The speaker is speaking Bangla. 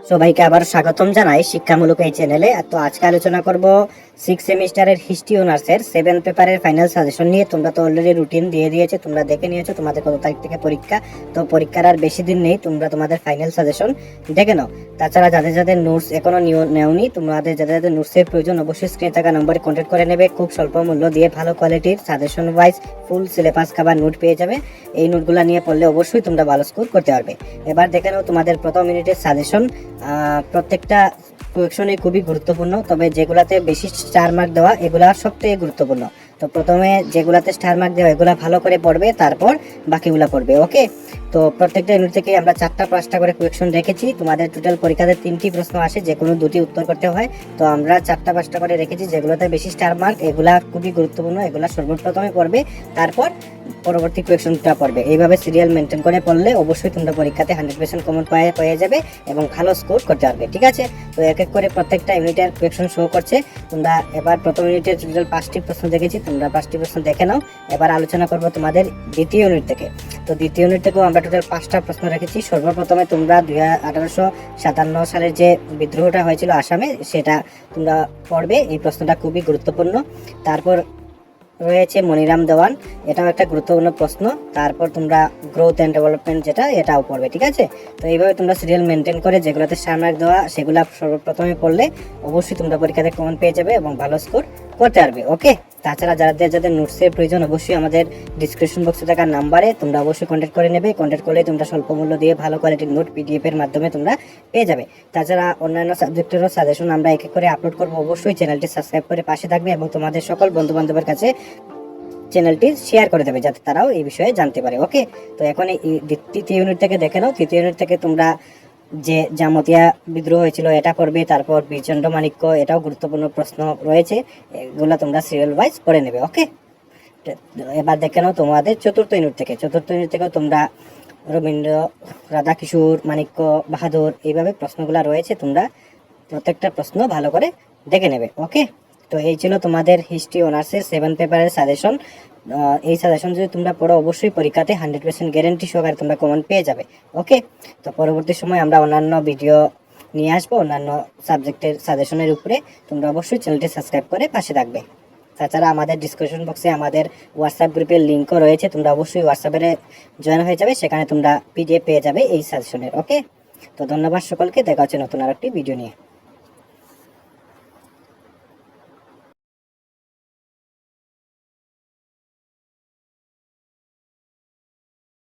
সবাইকে আবার স্বাগতম জানাই শিক্ষামূলক এই চ্যানেলে। তো আজকে আলোচনা করব 6 সেমিস্টারের হিস্ট্রি অনার্সের 7 পেপারের ফাইনাল সাজেশন নিয়ে। তোমরা তো অলরেডি রুটিন দিয়ে দিয়েছো, তোমরা দেখে নিয়েছো তোমাদের কত তারিখ থেকে পরীক্ষা। তো পরীক্ষার আর বেশি দিন নেই, তোমরা তোমাদের ফাইনাল সাজেশন দেখে নাও। তাছাড়া যাদের যাদের নোটস এখনো নেওনি, তোমাদের যাদের যাদের নোটসের প্রয়োজন অবশ্যই স্ক্রিনে থাকা নম্বরে কন্ট্যাক্ট করে নেবে। খুব স্বল্প মূল্য দিয়ে ভালো কোয়ালিটির সাজেশন ওয়াইজ ফুল সিলেবাস খাবার নোট পেয়ে যাবে। এই নোটগুলো নিয়ে পড়লে অবশ্যই তোমরা ভালো স্কোর করতে পারবে। এবার দেখে নাও তোমাদের প্রথম ইউনিটের সাজেশন। প্রত্যেকটা কোয়েকশনই খুবই গুরুত্বপূর্ণ, তবে যেগুলাতে বেশি স্টার মার্ক দেওয়া এগুলা সবথেকে গুরুত্বপূর্ণ। তো প্রথমে যেগুলাতে স্টার মার্ক দেওয়া এগুলা ভালো করে পড়বে, তারপর বাকিগুলা পড়বে। ওকে, তো প্রত্যেকটা ইউনিট থেকে আমরা 4টা-5টা করে কোয়েকশন রেখেছি। তোমাদের টোটাল পরীক্ষাতে 3টি প্রশ্ন আসে, যে কোনো 2টি উত্তর করতে হয়। তো আমরা 4টা-5টা করে রেখেছি, যেগুলোতে বেশি স্টার মার্ক এগুলা খুবই গুরুত্বপূর্ণ, এগুলা সর্বপ্রথমে পড়বে, তারপর পরবর্তী কোয়েকশনটা পড়বে। এইভাবে সিরিয়াল মেনটেন করে পড়লে অবশ্যই তোমরা পরীক্ষাতে 100% কমন পেয়ে যাবে এবং ভালো স্কোর করতে পারবে। ঠিক আছে, তো এক এক করে প্রত্যেকটা ইউনিটের কোয়েকশন শো করছে। তোমরা এবার প্রথম ইউনিটের টোটাল 5টি প্রশ্ন দেখেছি, তোমরা 5টি প্রশ্ন দেখে নাও। এবার আলোচনা করবো তোমাদের দ্বিতীয় ইউনিট থেকে। তো দ্বিতীয় ইউনিট থেকেও আমরা টোটাল 5টা প্রশ্ন রেখেছি। সর্বপ্রথমে তোমরা 1857 সালের যে বিদ্রোহটা হয়েছিল আসামে, সেটা তোমরা পড়বে। এই প্রশ্নটা খুবই গুরুত্বপূর্ণ। তারপর রয়েছে মনিরাম দেওয়ান, এটাও একটা গুরুত্বপূর্ণ প্রশ্ন। তারপর তোমরা গ্রোথ অ্যান্ড ডেভেলপমেন্ট যেটা, এটাও পড়বে। ঠিক আছে, তো এইভাবে তোমরা সিরিয়াল মেনটেন করে যেগুলোতে স্টার মার্ক দেওয়া সেগুলো সর্বপ্রথমে পড়লে অবশ্যই তোমরা পরীক্ষাতে কমন পেয়ে যাবে এবং ভালো স্কোর করতে পারবে। ওকে, তাছাড়া যাদের যাদের নোটসের প্রয়োজন অবশ্যই আমাদের ডিসক্রিপশন বক্সে থাকা নাম্বারে তোমরা অবশ্যই কন্ট্যাক্ট করে নেবে। কন্ট্যাক্ট করলে তোমরা স্বল্প মূল্য দিয়ে ভালো কোয়ালিটির নোট পিডিএফ এর মাধ্যমে তোমরা পেয়ে যাবে। তাছাড়া অন্যান্য সাবজেক্টেরও সাজেশন আমরা এক এক করে আপলোড করবো। অবশ্যই চ্যানেলটি সাবস্ক্রাইব করে পাশে থাকবে এবং তোমাদের সকল বন্ধু বান্ধবের কাছে চ্যানেলটি শেয়ার করে দেবে, যাতে তারাও এই বিষয়ে জানতে পারে। ওকে, তো এখন এই তৃতীয় ইউনিট থেকে দেখে নাও। তৃতীয় ইউনিট থেকে তোমরা যে জামতিয়া বিদ্রোহ হয়েছিল এটা পড়বে, তারপর বীরচন্দ্র মাণিক্য, এটাও গুরুত্বপূর্ণ প্রশ্ন রয়েছে, এগুলো তোমরা সিরিয়াল ওয়াইজ পড়ে নেবে। ওকে, এবার দেখে নাও তোমাদের চতুর্থ ইউনিট থেকে। চতুর্থ ইউনিট থেকেও তোমরা রবীন্দ্র, রাধাকিশোর, মাণিক্য বাহাদুর, এইভাবে প্রশ্নগুলো রয়েছে, তোমরা প্রত্যেকটা প্রশ্ন ভালো করে দেখে নেবে। ওকে, তো এই ছিল তোমাদের হিস্ট্রি অনার্সের 7 পেপারের সাজেশন। এই সাজেশন যদি তোমরা পড়ো অবশ্যই পরীক্ষাতে 100% গ্যারেন্টি সহকারে তোমরা কমন পেয়ে যাবে। ওকে, তো পরবর্তী সময় আমরা অন্যান্য ভিডিও নিয়ে আসবো অন্যান্য সাবজেক্টের সাজেশনের উপরে। তোমরা অবশ্যই চ্যানেলটি সাবস্ক্রাইব করে পাশে থাকবে। তাছাড়া আমাদের ডিসক্রিপশন বক্সে আমাদের হোয়াটসঅ্যাপ গ্রুপের লিঙ্কও রয়েছে, তোমরা অবশ্যই হোয়াটসঅ্যাপে জয়েন হয়ে যাবে, সেখানে তোমরা পিডিএফ পেয়ে যাবে এই সাজেশনের। ওকে, তো ধন্যবাদ সকলকে, দেখা হচ্ছে নতুন আরেকটি ভিডিও নিয়ে।